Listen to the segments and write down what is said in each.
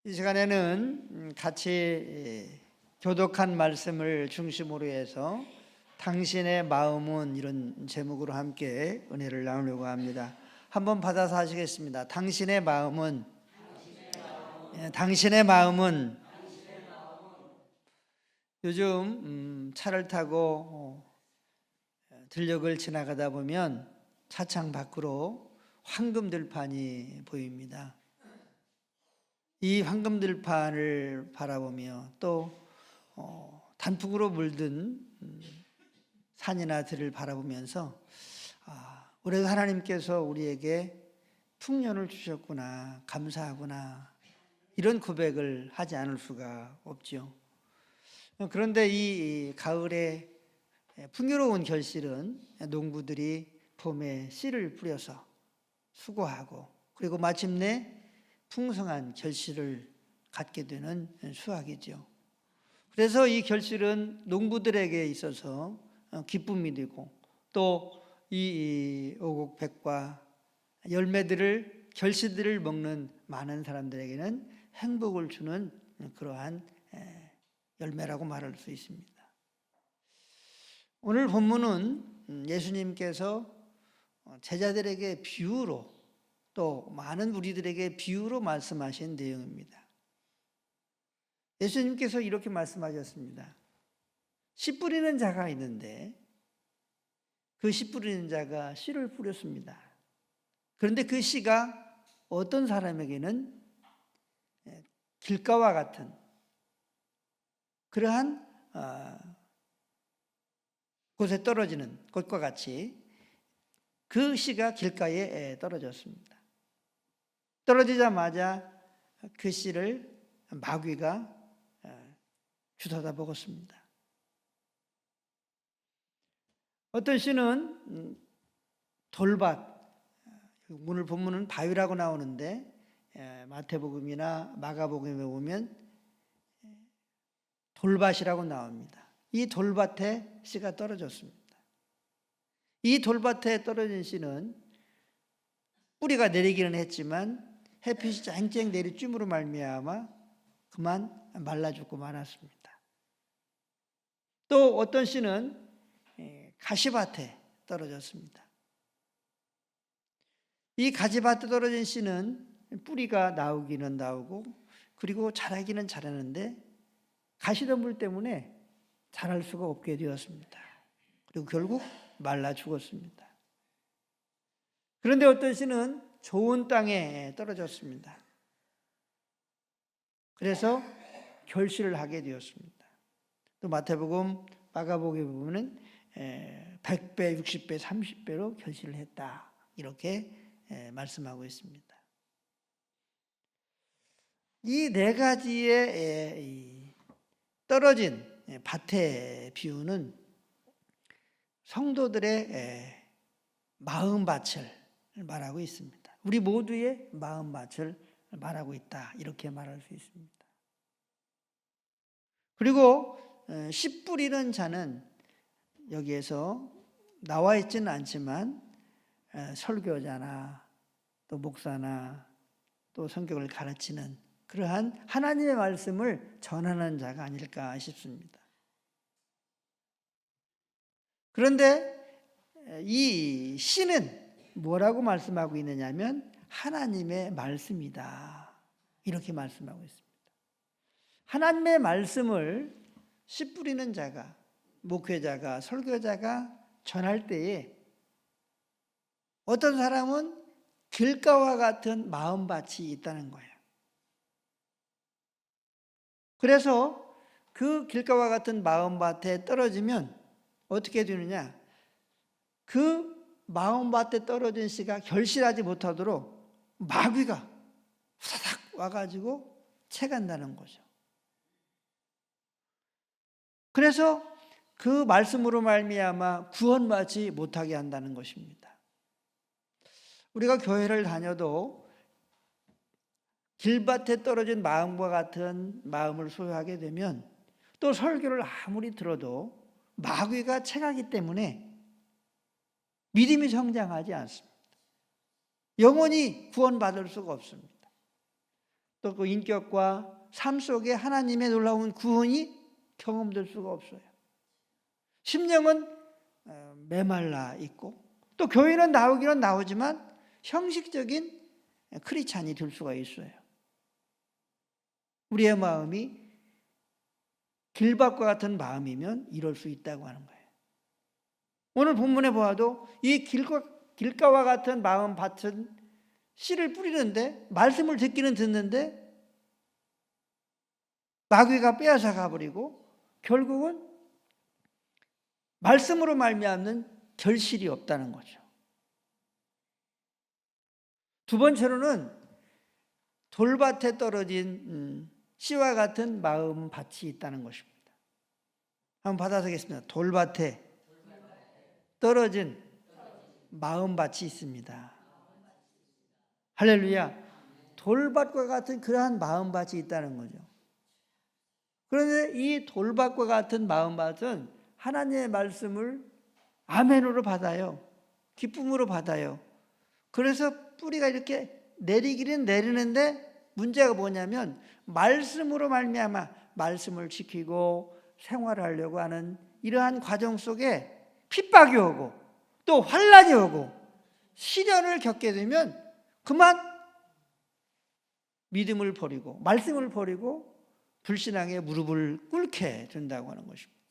이 시간에는 같이 교독한 말씀을 중심으로 해서 당신의 마음은 이런 제목으로 함께 은혜를 나누려고 합니다. 한번 받아서 하시겠습니다. 당신의 마음은 당신의 마음은 요즘 차를 타고 들녘을 지나가다 보면 차창 밖으로 황금들판이 보입니다. 이 황금들판을 바라보며 또 단풍으로 물든 산이나 들을 바라보면서 올해도 하나님께서 우리에게 풍년을 주셨구나, 감사하구나, 이런 고백을 하지 않을 수가 없죠. 그런데 이 가을에 풍요로운 결실은 농부들이 봄에 씨를 뿌려서 수고하고 그리고 마침내 풍성한 결실을 갖게 되는 수확이죠. 그래서 이 결실은 농부들에게 있어서 기쁨이 되고 또 이 오곡백과 열매들을 결실들을 먹는 많은 사람들에게는 행복을 주는 그러한 열매라고 말할 수 있습니다. 오늘 본문은 예수님께서 제자들에게 비유로 또 많은 우리들에게 비유로 말씀하신 내용입니다. 예수님께서 이렇게 말씀하셨습니다. 씨 뿌리는 자가 있는데 그 씨 뿌리는 자가 씨를 뿌렸습니다. 그런데 그 씨가 어떤 사람에게는 길가와 같은 그러한 곳에 떨어지는 것과 같이 그 씨가 길가에 떨어졌습니다. 떨어지자마자 그 씨를 마귀가 주워다 먹었습니다. 어떤 씨는 돌밭, 오늘 본문은 바위라고 나오는데 마태복음이나 마가복음에 보면 돌밭이라고 나옵니다. 이 돌밭에 씨가 떨어졌습니다. 이 돌밭에 떨어진 씨는 뿌리가 내리기는 했지만 햇빛이 쨍쨍 내리쬐므로 말미암아 그만 말라 죽고 말았습니다. 또 어떤 씨는 가시밭에 떨어졌습니다. 이 가시밭에 떨어진 씨는 뿌리가 나오기는 나오고 그리고 자라기는 자라는데 가시덤불 때문에 자랄 수가 없게 되었습니다. 그리고 결국 말라 죽었습니다. 그런데 어떤 씨는 좋은 땅에 떨어졌습니다. 그래서 결실을 하게 되었습니다. 또 마태복음, 마가복음에 보면 100배, 60배, 30배로 결실을 했다. 이렇게 말씀하고 있습니다. 이 네 가지의 떨어진 밭의 비유는 성도들의 마음밭을 말하고 있습니다. 우리 모두의 마음밭을 말하고 있다. 이렇게 말할 수 있습니다. 그리고 씨 뿌리는 자는 여기에서 나와 있지는 않지만 설교자나 또 목사나 또 성경을 가르치는 그러한 하나님의 말씀을 전하는 자가 아닐까 싶습니다. 그런데 이 씨는 뭐라고 말씀하고 있느냐면 하나님의 말씀이다. 이렇게 말씀하고 있습니다. 하나님의 말씀을 씨 뿌리는 자가, 목회자가, 설교자가 전할 때에 어떤 사람은 길가와 같은 마음밭이 있다는 거예요. 그래서 그 길가와 같은 마음밭에 떨어지면 어떻게 되느냐? 그 마음밭에 떨어진 씨가 결실하지 못하도록 마귀가 후다닥 와가지고 채간다는 거죠. 그래서 그 말씀으로 말미암아 구원받지 못하게 한다는 것입니다. 우리가 교회를 다녀도 길밭에 떨어진 마음과 같은 마음을 소유하게 되면 또 설교를 아무리 들어도 마귀가 채가기 때문에 믿음이 성장하지 않습니다. 영원히 구원받을 수가 없습니다. 또 그 인격과 삶 속에 하나님의 놀라운 구원이 경험될 수가 없어요. 심령은 메말라 있고, 또 교회는 나오기는 나오지만 형식적인 크리스찬이 될 수가 있어요. 우리의 마음이 길밭과 같은 마음이면 이럴 수 있다고 하는 거예요. 오늘 본문에 보아도 이 길가와 같은 마음밭은 씨를 뿌리는데, 말씀을 듣기는 듣는데 마귀가 빼앗아 가버리고 결국은 말씀으로 말미암는 결실이 없다는 거죠. 두 번째로는 돌밭에 떨어진 씨와 같은 마음밭이 있다는 것입니다. 한번 받아서겠습니다. 돌밭에 떨어진 마음밭이 있습니다. 할렐루야. 돌밭과 같은 그러한 마음밭이 있다는 거죠. 그런데 이 돌밭과 같은 마음밭은 하나님의 말씀을 아멘으로 받아요. 기쁨으로 받아요. 그래서 뿌리가 이렇게 내리기는 내리는데 문제가 뭐냐면 말씀으로 말미암아 말씀을 지키고 생활하려고 하는 이러한 과정 속에 핍박이 오고 또 환난이 오고 시련을 겪게 되면 그만 믿음을 버리고 말씀을 버리고 불신앙의 무릎을 꿇게 된다고 하는 것입니다.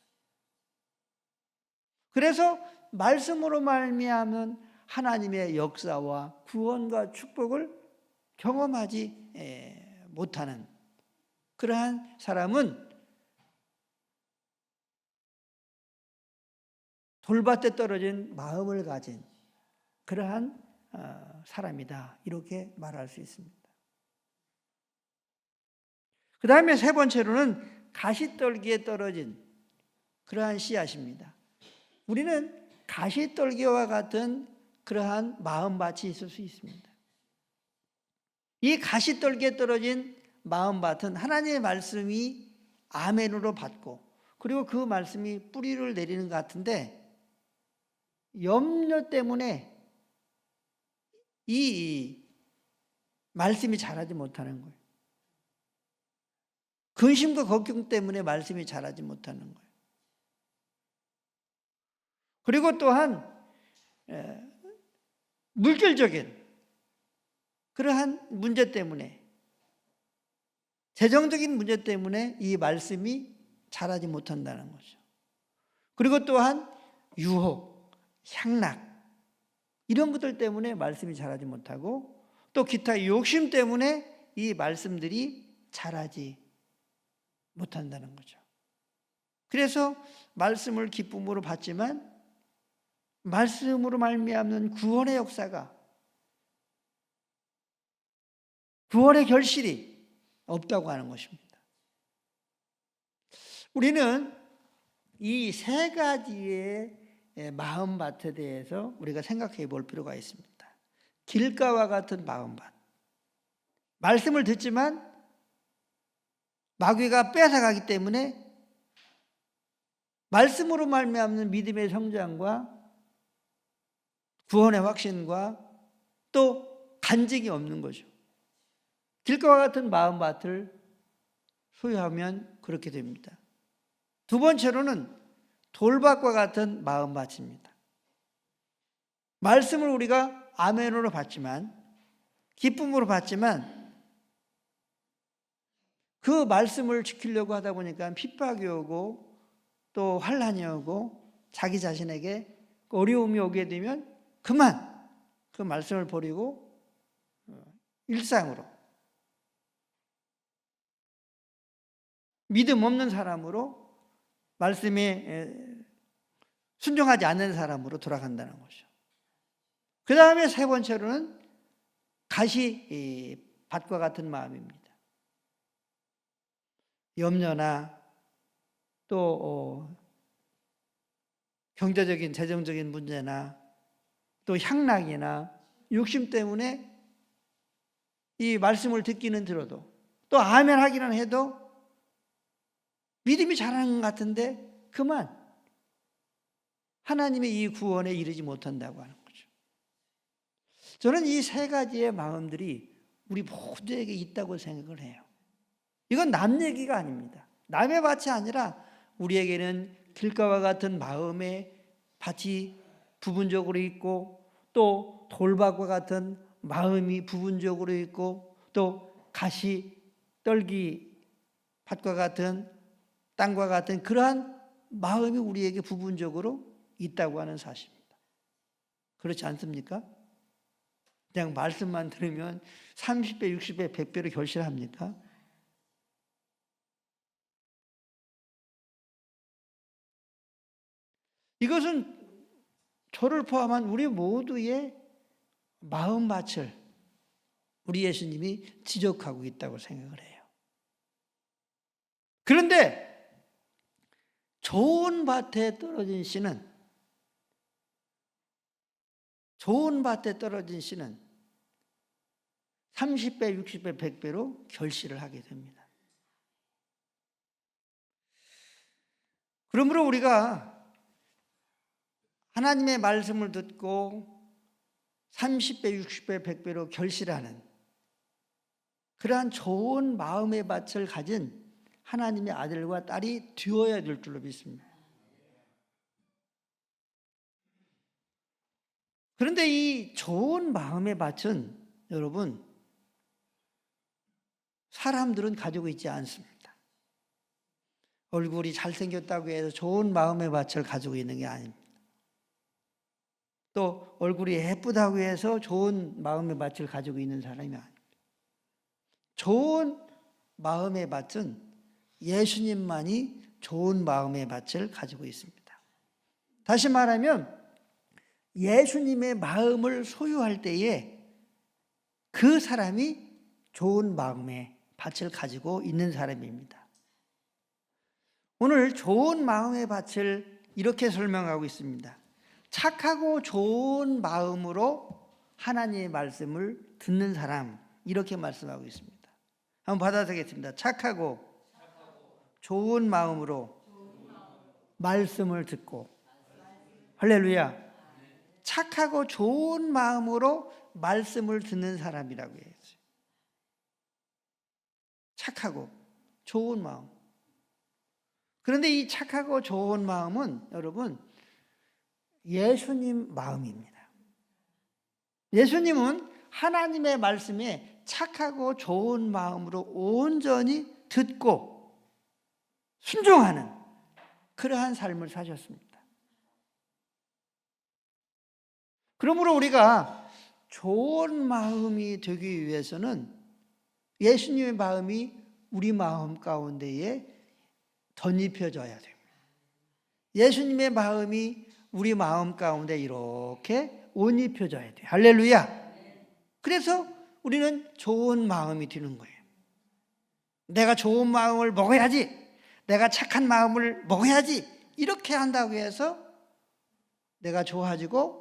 그래서 말씀으로 말미암은 하나님의 역사와 구원과 축복을 경험하지 못하는 그러한 사람은 돌밭에 떨어진 마음을 가진 그러한 사람이다, 이렇게 말할 수 있습니다. 그 다음에 세 번째로는 가시떨기에 떨어진 그러한 씨앗입니다. 우리는 가시떨기와 같은 그러한 마음밭이 있을 수 있습니다. 이 가시떨기에 떨어진 마음밭은 하나님의 말씀이 아멘으로 받고 그리고 그 말씀이 뿌리를 내리는 것 같은데 염려 때문에 이 말씀이 자라지 못하는 거예요. 근심과 걱정 때문에 말씀이 자라지 못하는 거예요. 그리고 또한 물질적인 그러한 문제 때문에, 재정적인 문제 때문에 이 말씀이 자라지 못한다는 거죠. 그리고 또한 유혹, 향락 이런 것들 때문에 말씀이 자라지 못하고 또 기타 욕심 때문에 이 말씀들이 자라지 못한다는 거죠. 그래서 말씀을 기쁨으로 받지만 말씀으로 말미암는 구원의 역사가, 구원의 결실이 없다고 하는 것입니다. 우리는 이 세 가지의 마음밭에 대해서 우리가 생각해 볼 필요가 있습니다. 길가와 같은 마음밭, 말씀을 듣지만 마귀가 뺏어가기 때문에 말씀으로 말미암는 믿음의 성장과 구원의 확신과 또 간증이 없는 거죠. 길가와 같은 마음밭을 소유하면 그렇게 됩니다. 두 번째로는 돌밭과 같은 마음밭입니다. 말씀을 우리가 아멘으로 받지만, 기쁨으로 받지만 그 말씀을 지키려고 하다 보니까 핍박이 오고 또 환난이 오고 자기 자신에게 어려움이 오게 되면 그만 그 말씀을 버리고 일상으로 믿음 없는 사람으로, 말씀에 순종하지 않는 사람으로 돌아간다는 거죠. 그 다음에 세 번째로는 가시밭과 같은 마음입니다. 염려나 또 경제적인, 재정적인 문제나 또 향락이나 욕심 때문에 이 말씀을 듣기는 들어도 또 아멘 하기는 해도 믿음이 자라는 것 같은데 그만 하나님의 이 구원에 이르지 못한다고 하는 거죠. 저는 이 세 가지의 마음들이 우리 모두에게 있다고 생각을 해요. 이건 남 얘기가 아닙니다. 남의 밭이 아니라 우리에게는 길가와 같은 마음의 밭이 부분적으로 있고, 또 돌밭과 같은 마음이 부분적으로 있고, 또 가시 떨기 밭과 같은 땅과 같은 그러한 마음이 우리에게 부분적으로 있다고 하는 사실입니다. 그렇지 않습니까? 그냥 말씀만 들으면 30배, 60배, 100배로 결실합니까? 이것은 저를 포함한 우리 모두의 마음밭을 우리 예수님이 지적하고 있다고 생각을 해요. 그런데 좋은 밭에 떨어진 씨는 30배, 60배, 100배로 결실을 하게 됩니다. 그러므로 우리가 하나님의 말씀을 듣고 30배, 60배, 100배로 결실하는 그러한 좋은 마음의 밭을 가진 하나님의 아들과 딸이 되어야 될 줄로 믿습니다. 그런데 이 좋은 마음의 밭은 여러분, 사람들은 가지고 있지 않습니다. 얼굴이 잘생겼다고 해서 좋은 마음의 밭을 가지고 있는 게 아닙니다. 또 얼굴이 예쁘다고 해서 좋은 마음의 밭을 가지고 있는 사람이 아닙니다. 좋은 마음의 밭은 예수님만이 좋은 마음의 밭을 가지고 있습니다. 다시 말하면 예수님의 마음을 소유할 때에 그 사람이 좋은 마음의 밭을 가지고 있는 사람입니다. 오늘 좋은 마음의 밭을 이렇게 설명하고 있습니다. 착하고 좋은 마음으로 하나님의 말씀을 듣는 사람, 이렇게 말씀하고 있습니다. 한번 받아보겠습니다. 착하고 좋은 마음으로 말씀을 듣고. 할렐루야. 착하고 좋은 마음으로 말씀을 듣는 사람이라고 해요. 착하고 좋은 마음. 그런데 이 착하고 좋은 마음은 여러분 예수님 마음입니다. 예수님은 하나님의 말씀에 착하고 좋은 마음으로 온전히 듣고 순종하는 그러한 삶을 사셨습니다. 그러므로 우리가 좋은 마음이 되기 위해서는 예수님의 마음이 우리 마음 가운데에 덧입혀져야 됩니다. 예수님의 마음이 우리 마음 가운데 이렇게 옷 입혀져야 돼요. 할렐루야. 그래서 우리는 좋은 마음이 드는 거예요. 내가 좋은 마음을 먹어야지, 내가 착한 마음을 먹어야지, 이렇게 한다고 해서 내가 좋아지고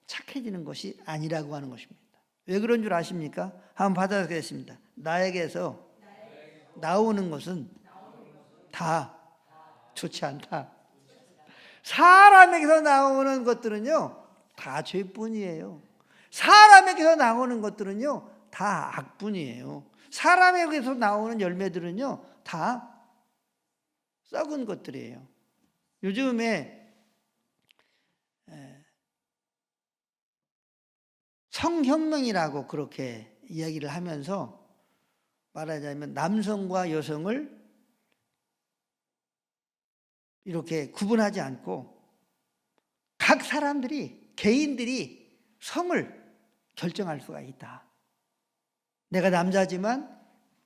착해지는 것이 아니라고 하는 것입니다. 왜 그런 줄 아십니까? 한번 받아보겠습니다. 나에게서 나오는 것은 다 좋지 않다. 사람에게서 나오는 것들은요 다 죄뿐이에요. 사람에게서 나오는 것들은요 다 악뿐이에요. 사람에게서 나오는 열매들은요 다 썩은 것들이에요. 요즘에 성혁명이라고 그렇게 이야기를 하면서 말하자면 남성과 여성을 이렇게 구분하지 않고 각 사람들이, 개인들이 성을 결정할 수가 있다. 내가 남자지만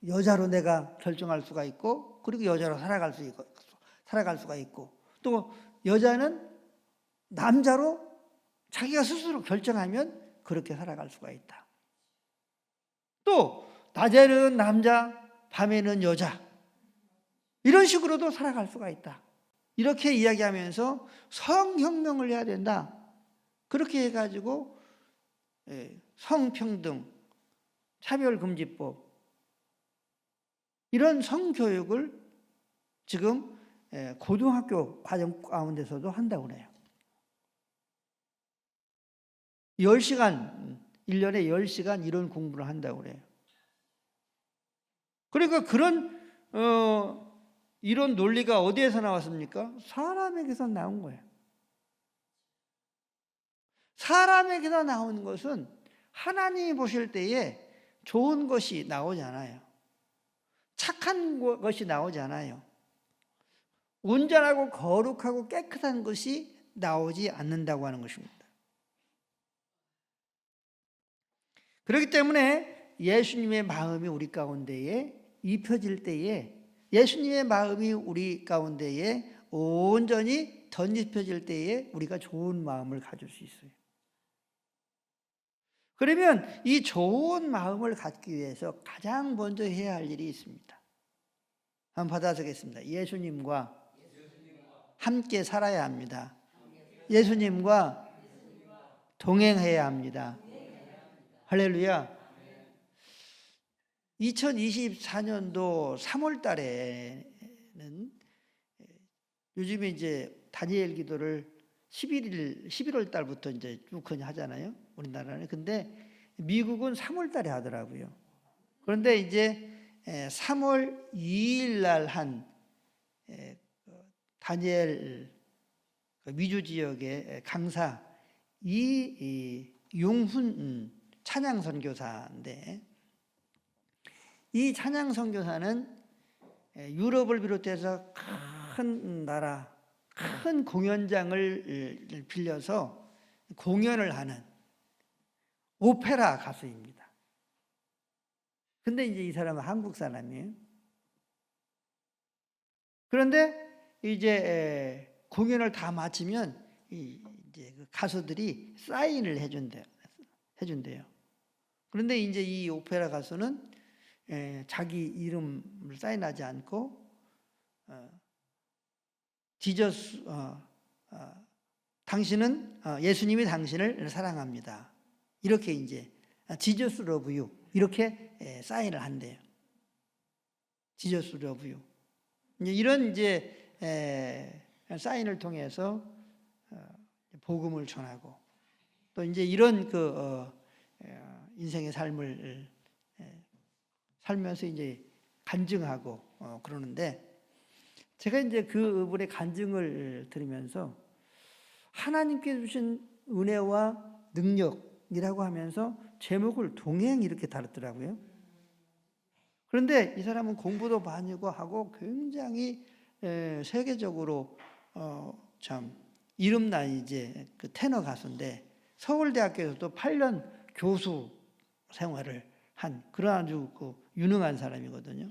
여자로 내가 결정할 수가 있고, 그리고 여자로 살아갈 수가 있고, 또 여자는 남자로 자기가 스스로 결정하면 그렇게 살아갈 수가 있다. 또 낮에는 남자, 밤에는 여자, 이런 식으로도 살아갈 수가 있다. 이렇게 이야기하면서 성혁명을 해야 된다. 그렇게 해가지고 성평등, 차별금지법, 이런 성교육을 지금 고등학교 과정 가운데서도 한다고 그래요. 10시간, 1년에 10시간 이런 공부를 한다고 그래요. 그러니까 그런 이런 논리가 어디에서 나왔습니까? 사람에게서 나온 거예요. 사람에게서 나온 것은 하나님이 보실 때에 좋은 것이 나오잖아요. 착한 것이 나오잖아요. 온전하고 거룩하고 깨끗한 것이 나오지 않는다고 하는 것입니다. 그렇기 때문에 예수님의 마음이 우리 가운데에 입혀질 때에, 예수님의 마음이 우리 가운데에 온전히 덧입혀질 때에 우리가 좋은 마음을 가질 수 있어요. 그러면 이 좋은 마음을 갖기 위해서 가장 먼저 해야 할 일이 있습니다. 한번 받아보겠습니다. 예수님과 함께 살아야 합니다. 예수님과 동행해야 합니다. 할렐루야. 2024년도 3월 달에는 요즘에 이제 다니엘 기도를 11월 달부터 이제 쭉 하잖아요. 우리나라는. 근데 미국은 3월 달에 하더라고요. 그런데 이제 3월 2일 날 한 다니엘 미주 지역의 강사 이용훈 찬양 선교사인데, 이 찬양 선교사는 유럽을 비롯해서 큰 나라, 큰 공연장을 빌려서 공연을 하는 오페라 가수입니다. 근데 이제 이 사람은 한국 사람이에요. 그런데 이제 공연을 다 마치면 이제 그 가수들이 사인을 해준대요. 그런데 이제 이 오페라 가수는 자기 이름을 사인하지 않고 지저스 당신은 예수님이 당신을 사랑합니다. 이렇게 이제 지저스 러브 유 이렇게 사인을 한대요. 지저스 러브 유. 이런 이제 사인을 통해서 복음을 전하고 또 이제 이런 인생의 삶을 살면서 이제 간증하고 그러는데, 제가 이제 그분의 간증을 들으면서 하나님께 주신 은혜와 능력이라고 하면서 제목을 동행 이렇게 다뤘더라고요. 그런데 이 사람은 공부도 많이 하고 굉장히 세계적으로 참 이름난 이제 그 테너 가수인데, 서울대학교에서도 8년 교수 생활을 한 그런 아주 유능한 사람이거든요.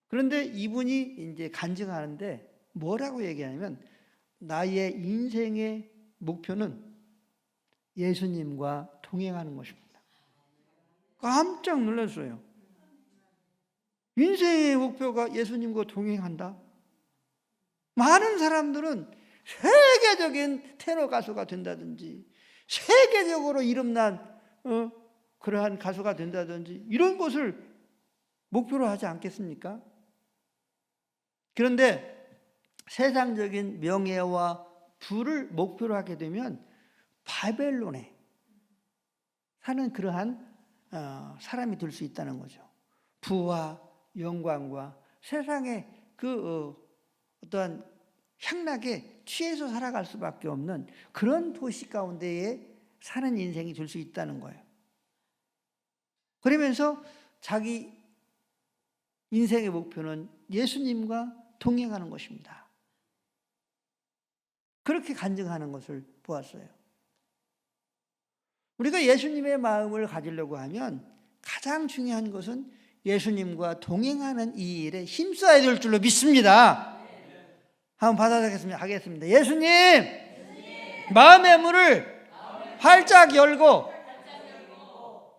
그런데 이분이 이제 간증하는데 뭐라고 얘기하냐면, 나의 인생의 목표는 예수님과 동행하는 것입니다. 깜짝 놀랐어요. 인생의 목표가 예수님과 동행한다? 많은 사람들은 세계적인 테너 가수가 된다든지, 세계적으로 이름난 그러한 가수가 된다든지, 이런 것을 목표로 하지 않겠습니까? 그런데 세상적인 명예와 부를 목표로 하게 되면 바벨론에 사는 그러한 사람이 될 수 있다는 거죠. 부와 영광과 세상의 어떠한 향락에 취해서 살아갈 수밖에 없는 그런 도시 가운데에 사는 인생이 될 수 있다는 거예요. 그러면서 자기 인생의 목표는 예수님과 동행하는 것입니다. 그렇게 간증하는 것을 보았어요. 우리가 예수님의 마음을 가지려고 하면 가장 중요한 것은 예수님과 동행하는 이 일에 힘써야 될 줄로 믿습니다. 한번 받아들이겠습니다. 예수님, 마음의 문을 활짝 열고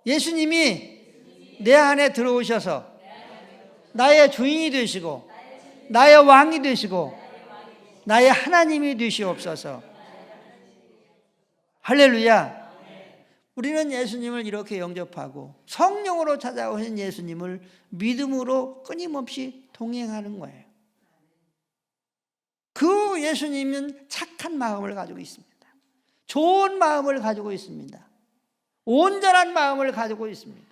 예수님이 내 안에 들어오셔서 나의 주인이 되시고 나의 왕이 되시고 나의 하나님이 되시옵소서. 할렐루야. 우리는 예수님을 이렇게 영접하고 성령으로 찾아오신 예수님을 믿음으로 끊임없이 동행하는 거예요. 그 예수님은 착한 마음을 가지고 있습니다. 좋은 마음을 가지고 있습니다. 온전한 마음을 가지고 있습니다.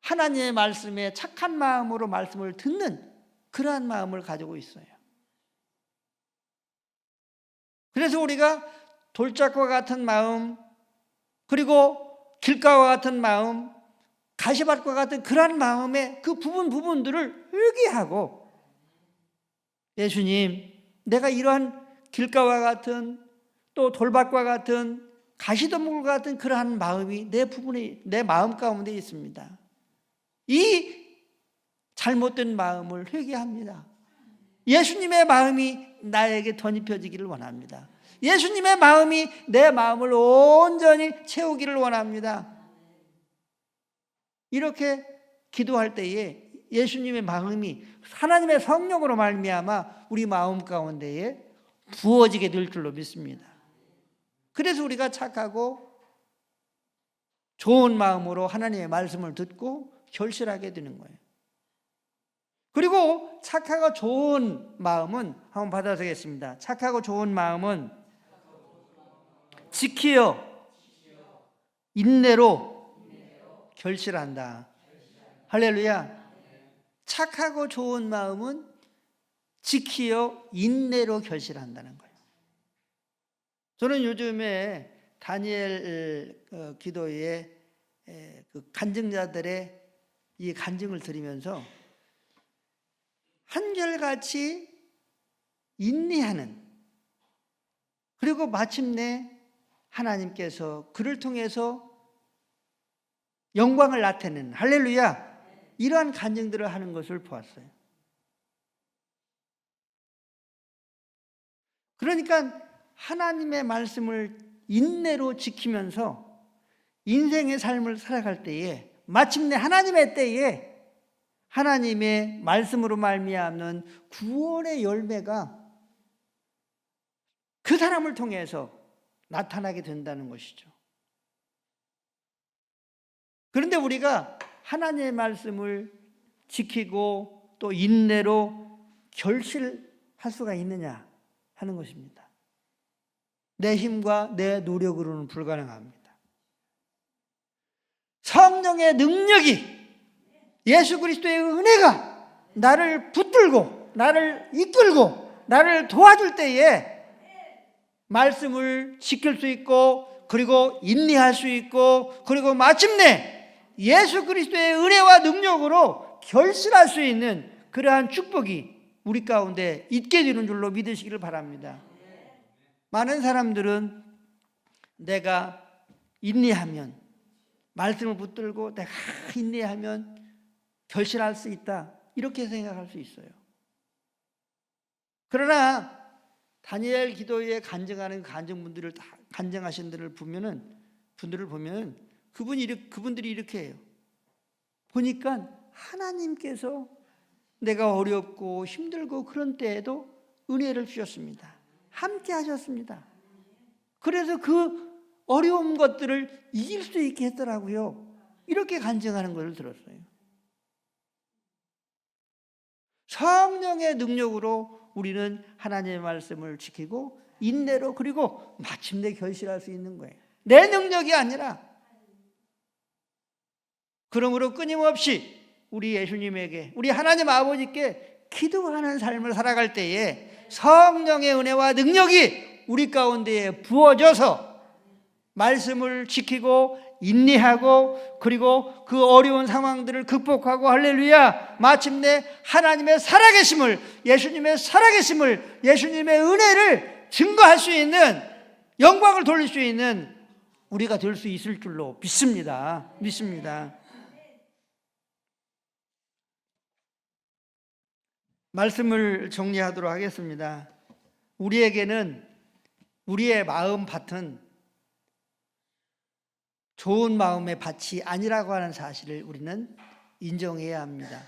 하나님의 말씀에 착한 마음으로 말씀을 듣는 그러한 마음을 가지고 있어요. 그래서 우리가 돌짝과 같은 마음, 그리고 길가와 같은 마음, 가시밭과 같은 그러한 마음의 그 부분들을 회개하고, 예수님, 내가 이러한 길가와 같은 또 돌밭과 같은 가시덤불과 같은 그러한 마음이 내 마음 가운데 있습니다. 이 잘못된 마음을 회개합니다. 예수님의 마음이 나에게 덧입혀지기를 원합니다. 예수님의 마음이 내 마음을 온전히 채우기를 원합니다. 이렇게 기도할 때에 예수님의 마음이 하나님의 성령으로 말미암아 우리 마음 가운데에 부어지게 될 줄로 믿습니다. 그래서 우리가 착하고 좋은 마음으로 하나님의 말씀을 듣고 결실하게 되는 거예요. 그리고 착하고 좋은 마음은 한번 받아서겠습니다. 착하고 좋은 마음은 지키어 인내로 결실한다. 할렐루야. 착하고 좋은 마음은 지키어 인내로 결실한다는 거예요. 저는 요즘에 다니엘 기도에 그 간증자들의 이 간증을 들으면서 한결같이 인내하는, 그리고 마침내 하나님께서 그를 통해서 영광을 나타내는, 할렐루야, 이러한 간증들을 하는 것을 보았어요. 그러니까 하나님의 말씀을 인내로 지키면서 인생의 삶을 살아갈 때에 마침내 하나님의 때에 하나님의 말씀으로 말미암는 구원의 열매가 그 사람을 통해서 나타나게 된다는 것이죠. 그런데 우리가 하나님의 말씀을 지키고 또 인내로 결실할 수가 있느냐 하는 것입니다. 내 힘과 내 노력으로는 불가능합니다. 성령의 능력이, 예수 그리스도의 은혜가 나를 붙들고 나를 이끌고 나를 도와줄 때에 말씀을 지킬 수 있고, 그리고 인내할 수 있고, 그리고 마침내 예수 그리스도의 은혜와 능력으로 결실할 수 있는 그러한 축복이 우리 가운데 있게 되는 줄로 믿으시기를 바랍니다. 많은 사람들은 내가 인내하면, 말씀을 붙들고 내가 인내하면 결실할 수 있다, 이렇게 생각할 수 있어요. 그러나 다니엘 기도에 간증하는 간증분들을 다 간증하신 분들을 보면 그분들이 이렇게 해요. 보니까 하나님께서 내가 어렵고 힘들고 그런 때에도 은혜를 주셨습니다. 함께 하셨습니다. 그래서 그 어려운 것들을 이길 수 있게 했더라고요. 이렇게 간증하는 것을 들었어요. 성령의 능력으로 우리는 하나님의 말씀을 지키고 인내로, 그리고 마침내 결실할 수 있는 거예요. 내 능력이 아니라. 그러므로 끊임없이 우리 예수님에게, 우리 하나님 아버지께 기도하는 삶을 살아갈 때에 성령의 은혜와 능력이 우리 가운데에 부어져서 말씀을 지키고 인내하고, 그리고 그 어려운 상황들을 극복하고, 할렐루야, 마침내 하나님의 살아계심을, 예수님의 살아계심을, 예수님의 은혜를 증거할 수 있는, 영광을 돌릴 수 있는 우리가 될 수 있을 줄로 믿습니다. 말씀을 정리하도록 하겠습니다. 우리에게는 우리의 마음 밭은 좋은 마음의 밭이 아니라고 하는 사실을 우리는 인정해야 합니다.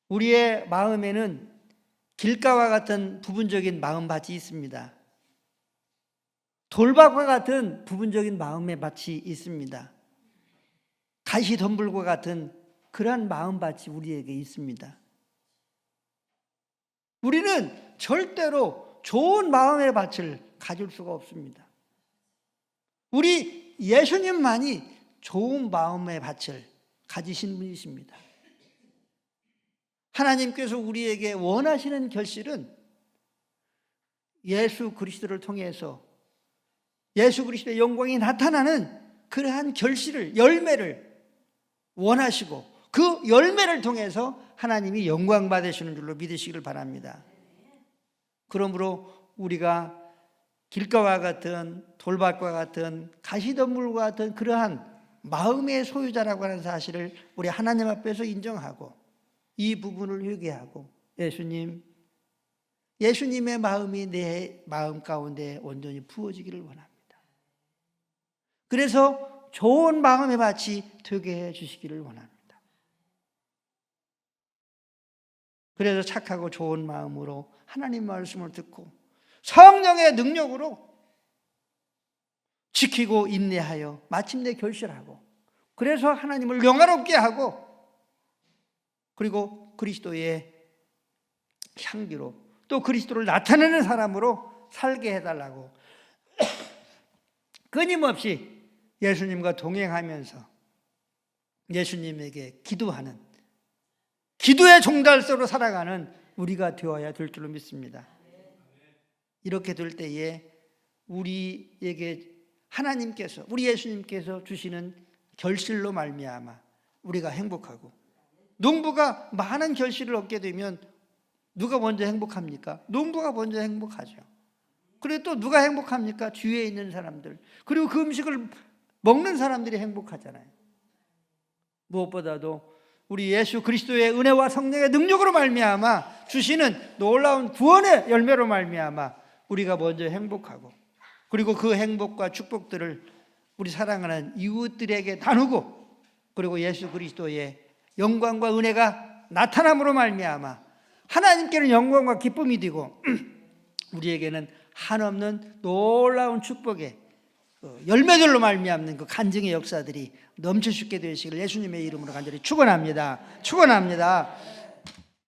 우리의 마음에는 길가와 같은 부분적인 마음밭이 있습니다. 돌밭과 같은 부분적인 마음의 밭이 있습니다. 가시덤불과 같은 그러한 마음밭이 우리에게 있습니다. 우리는 절대로 좋은 마음의 밭을 가질 수가 없습니다. 우리 예수님만이 좋은 마음의 밭을 가지신 분이십니다. 하나님께서 우리에게 원하시는 결실은 예수 그리스도를 통해서 예수 그리스도의 영광이 나타나는 그러한 결실을, 열매를 원하시고 그 열매를 통해서 하나님이 영광 받으시는 줄로 믿으시기를 바랍니다. 그러므로 우리가 길가와 같은 돌밭과 같은 가시덤불과 같은 그러한 마음의 소유자라고 하는 사실을 우리 하나님 앞에서 인정하고 이 부분을 회개하고 예수님의 마음이 내 마음 가운데 온전히 부어지기를 원합니다. 그래서 좋은 마음의 밭이 되게 해 주시기를 원합니다. 그래서 착하고 좋은 마음으로 하나님 말씀을 듣고 성령의 능력으로 지키고 인내하여 마침내 결실하고 그래서 하나님을 영화롭게 하고 그리고 그리스도의 향기로 또 그리스도를 나타내는 사람으로 살게 해달라고 끊임없이 예수님과 동행하면서 예수님에게 기도하는 기도의 종달새로 살아가는 우리가 되어야 될 줄로 믿습니다. 이렇게 될 때에 우리에게 하나님께서 우리 예수님께서 주시는 결실로 말미암아 우리가 행복하고 농부가 많은 결실을 얻게 되면 누가 먼저 행복합니까? 농부가 먼저 행복하죠. 그리고 또 누가 행복합니까? 주위에 있는 사람들 그리고 그 음식을 먹는 사람들이 행복하잖아요. 무엇보다도 우리 예수 그리스도의 은혜와 성령의 능력으로 말미암아 주시는 놀라운 구원의 열매로 말미암아 우리가 먼저 행복하고 그리고 그 행복과 축복들을 우리 사랑하는 이웃들에게 나누고 그리고 예수 그리스도의 영광과 은혜가 나타남으로 말미암아 하나님께는 영광과 기쁨이 되고 우리에게는 한없는 놀라운 축복의 열매들로 말미암는 그 간증의 역사들이 넘치게 되시기를 예수님의 이름으로 간절히 축원합니다.